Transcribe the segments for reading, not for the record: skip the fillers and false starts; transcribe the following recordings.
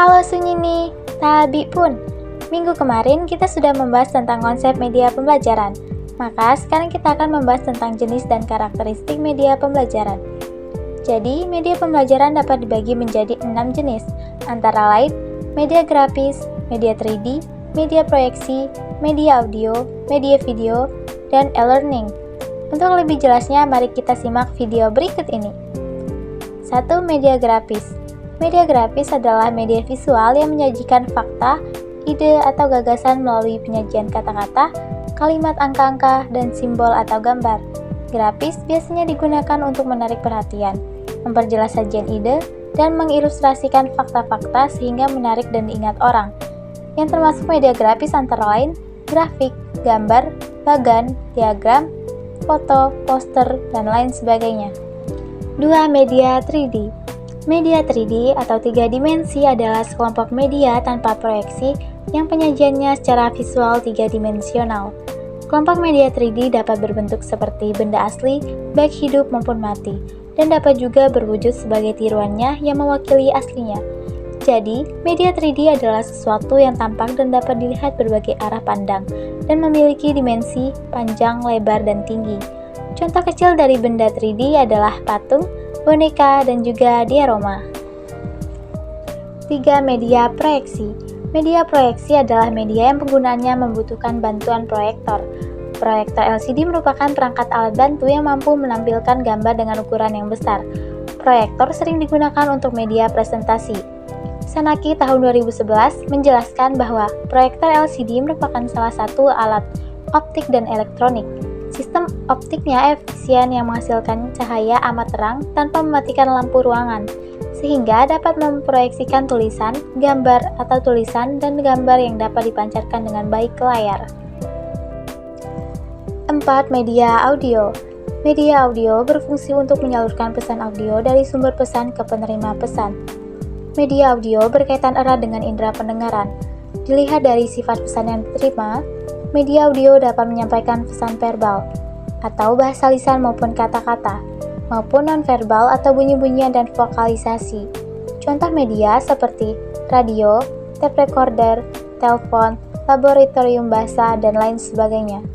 Halo Sunyini, Tabi pun. Minggu kemarin kita sudah membahas tentang konsep media pembelajaran. Maka sekarang kita akan membahas tentang jenis dan karakteristik media pembelajaran. Jadi, media pembelajaran dapat dibagi menjadi 6 jenis, antara lain media grafis, media 3D, media proyeksi, media audio, media video, dan e-learning. Untuk lebih jelasnya, mari kita simak video berikut ini. 1. Media grafis. Media grafis adalah media visual yang menyajikan fakta, ide atau gagasan melalui penyajian kata-kata, kalimat angka-angka, dan simbol atau gambar. Grafis biasanya digunakan untuk menarik perhatian, memperjelas sajian ide, dan mengilustrasikan fakta-fakta sehingga menarik dan diingat orang. Yang termasuk media grafis antara lain grafik, gambar, bagan, diagram, foto, poster, dan lain sebagainya. 2. Media 3D. Media 3D atau 3 dimensi adalah sekelompok media tanpa proyeksi yang penyajiannya secara visual 3-dimensional. Kelompok media 3D dapat berbentuk seperti benda asli, baik hidup maupun mati, dan dapat juga berwujud sebagai tiruannya yang mewakili aslinya. Jadi, media 3D adalah sesuatu yang tampak dan dapat dilihat berbagai arah pandang, dan memiliki dimensi, panjang, lebar, dan tinggi. Contoh kecil dari benda 3D adalah patung, boneka, dan juga diorama. 3. Media proyeksi. Media proyeksi adalah media yang penggunaannya membutuhkan bantuan proyektor. Proyektor LCD merupakan perangkat alat bantu yang mampu menampilkan gambar dengan ukuran yang besar. Proyektor sering digunakan untuk media presentasi. Sanaki tahun 2011 menjelaskan bahwa proyektor LCD merupakan salah satu alat optik dan elektronik. Sistem optiknya efisien yang menghasilkan cahaya amat terang tanpa mematikan lampu ruangan, sehingga dapat memproyeksikan tulisan, gambar, atau tulisan dan gambar yang dapat dipancarkan dengan baik ke layar. 4. Media audio. Media audio berfungsi untuk menyalurkan pesan audio dari sumber pesan ke penerima pesan. Media audio berkaitan erat dengan indera pendengaran. Dilihat dari sifat pesan yang diterima, media audio dapat menyampaikan pesan verbal, atau bahasa lisan maupun kata-kata, maupun non-verbal atau bunyi-bunyian dan vokalisasi. Contoh media seperti radio, tape recorder, telepon, laboratorium bahasa, dan lain sebagainya.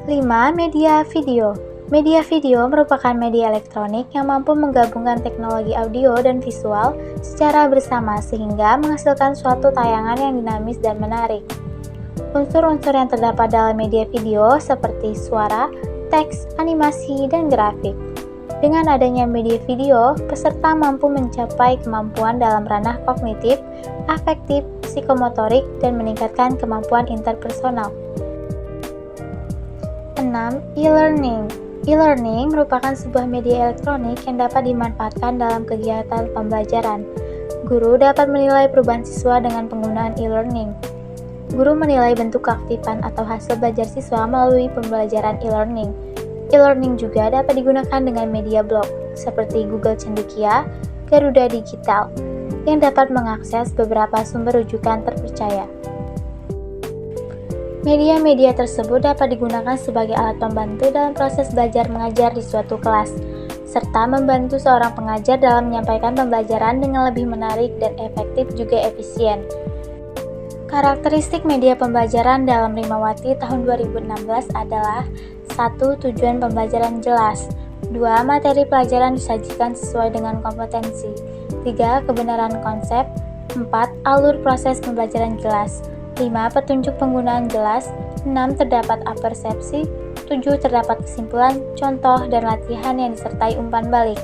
5. Media video. Media video merupakan media elektronik yang mampu menggabungkan teknologi audio dan visual secara bersama sehingga menghasilkan suatu tayangan yang dinamis dan menarik. Unsur-unsur yang terdapat dalam media video seperti suara, teks, animasi, dan grafik. Dengan adanya media video, peserta mampu mencapai kemampuan dalam ranah kognitif, afektif, psikomotorik, dan meningkatkan kemampuan interpersonal. 6. E-learning. E-learning merupakan sebuah media elektronik yang dapat dimanfaatkan dalam kegiatan pembelajaran. Guru dapat menilai perubahan siswa dengan penggunaan e-learning. Guru menilai bentuk keaktifan atau hasil belajar siswa melalui pembelajaran e-learning. E-learning juga dapat digunakan dengan media blog, seperti Google Cendekia, Garuda Digital, yang dapat mengakses beberapa sumber rujukan terpercaya. Media-media tersebut dapat digunakan sebagai alat pembantu dalam proses belajar mengajar di suatu kelas, serta membantu seorang pengajar dalam menyampaikan pembelajaran dengan lebih menarik dan efektif juga efisien. Karakteristik media pembelajaran dalam Rimawati tahun 2016 adalah 1. Tujuan pembelajaran jelas, 2. Materi pelajaran disajikan sesuai dengan kompetensi, 3. Kebenaran konsep, 4. Alur proses pembelajaran jelas, 5. Petunjuk penggunaan jelas, 6. Terdapat apersepsi, 7. Terdapat kesimpulan, contoh, dan latihan yang disertai umpan balik,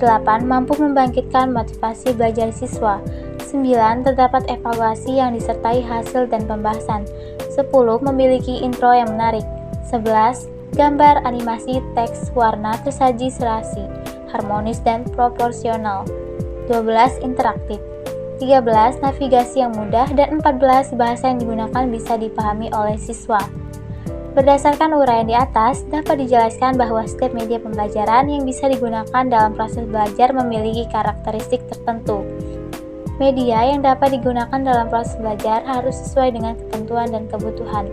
8. Mampu membangkitkan motivasi belajar siswa, 9. Terdapat evaluasi yang disertai hasil dan pembahasan, 10. Memiliki intro yang menarik, 11. Gambar, animasi, teks, warna tersaji serasi, harmonis dan proporsional, 12. Interaktif, 13. Navigasi yang mudah, dan 14. Bahasa yang digunakan bisa dipahami oleh siswa. Berdasarkan uraian di atas, dapat dijelaskan bahwa setiap media pembelajaran yang bisa digunakan dalam proses belajar memiliki karakteristik tertentu. Media yang dapat digunakan dalam proses belajar harus sesuai dengan ketentuan dan kebutuhan.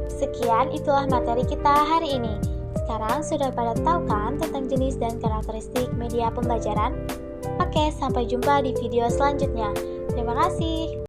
Sekian, itulah materi kita hari ini. Sekarang sudah pada tahu kan tentang jenis dan karakteristik media pembelajaran? Oke, sampai jumpa di video selanjutnya. Terima kasih.